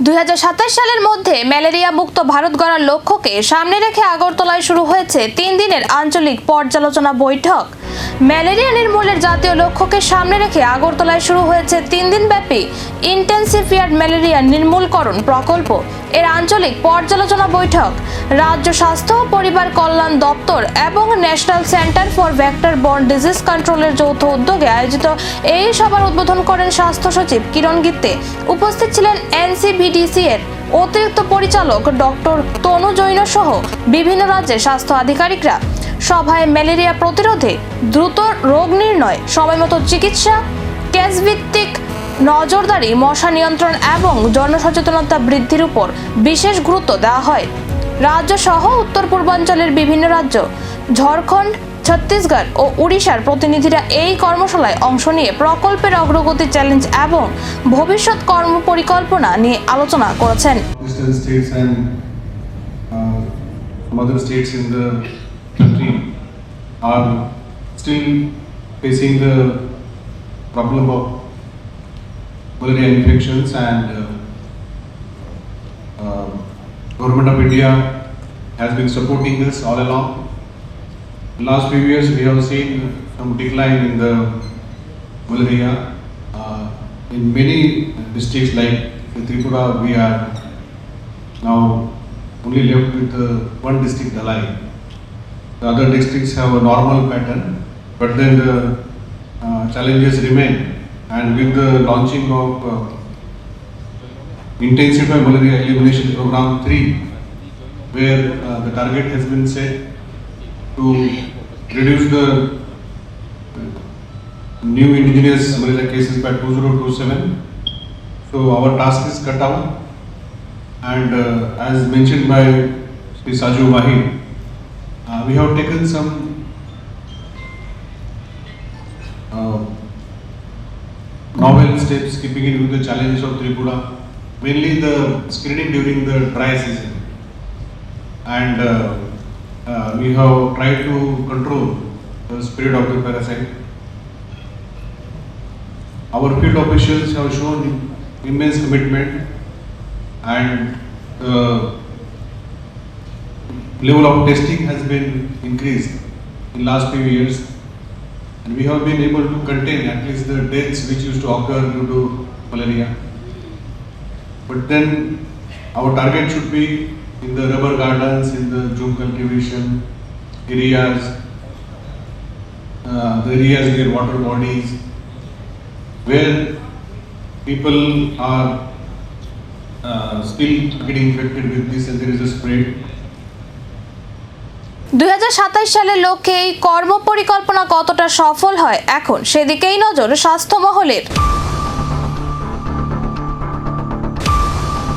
2027 সালের মধ্যে ম্যালেরিয়া মুক্ত ভারত গড়ার লক্ষ্যকে সামনে রেখে আগরতলায় শুরু হয়েছে 3 দিনের আঞ্চলিক পর্যালোচনা বৈঠক। ম্যালেরিয়া নির্মূলের জাতীয় লক্ষ্যকে সামনে রেখে আগরতলায় শুরু হয়েছে 3 দিনব্যাপী ইন্টেন্সিফাইড ম্যালেরিয়া নির্মূলকরণ প্রকল্প এর আঞ্চলিক পর্যালোচনা বৈঠক। রাজ্য স্বাস্থ্য ও পরিবার কল্যাণ দপ্তর এবং national centre for vector borne disease কন্ট্রোলের যৌথ উদ্যোগে আয়োজিত এই সভার উদ্বোধন করেন স্বাস্থ্য সচিব কিরণ গিত্তে। উপস্থিত ছিলেন এনসিভিডিসি এর অতিরিক্ত পরিচালক ডক্টর তনু জৈন সহ বিভিন্ন রাজ্যের স্বাস্থ্য আধিকারিকরা। সভায় ম্যালেরিয়া প্রতিরোধে, দ্রুত রোগ নির্ণয়, সময়মতো চিকিৎসা, কেসভিত্তিক নজরদারি, মশা নিয়ন্ত্রণ এবং জনসচেতনতা বৃদ্ধির উপর বিশেষ গুরুত্ব দেওয়া হয়। রাজ্য সহ উত্তর পূর্বাঞ্চলের বিভিন্ন রাজ্য, ঝাড়খণ্ড, ছত্তিশগড় ও উড়িষ্যার প্রতিনিধিরা এই কর্মশালায় অংশ নিয়ে প্রকল্পের অগ্রগতি, চ্যালেঞ্জ এবং ভবিষ্যৎ কর্মপরিকল্পনা নিয়ে আলোচনা করেছেন। Other states in the country are still facing the problem of malaria infections, and Government of India has been supporting this all along. In the last few years we have seen some decline in the malaria in many districts like Tripura. We are now only left with one district alive. The other districts have a normal pattern, but then the challenges remain. And with the launching of Intensified Malaria Elimination Program 3, where the target has been set to reduce the new indigenous malaria cases by 2027, so our task is cut out. And as mentioned by Sri Saju Wahi, we have taken some novel steps keeping in with the challenges of Tripura, mainly the screening during the dry season. And we have tried to control the spread of the parasite. Our field officials have shown immense commitment, and the level of testing has been increased in last few years, and we have been able to contain at least the deaths which used to occur due to malaria. But then our target should be in the rubber gardens, in the jute cultivation areas, the areas near water bodies, where people are still getting infected with this, and there is a spread. 2027 সালের লক্ষ্যে এই কর্মপরিকল্পনা কতটা সফল হয় এখন সেদিকেই নজর স্বাস্থ্য মহলের।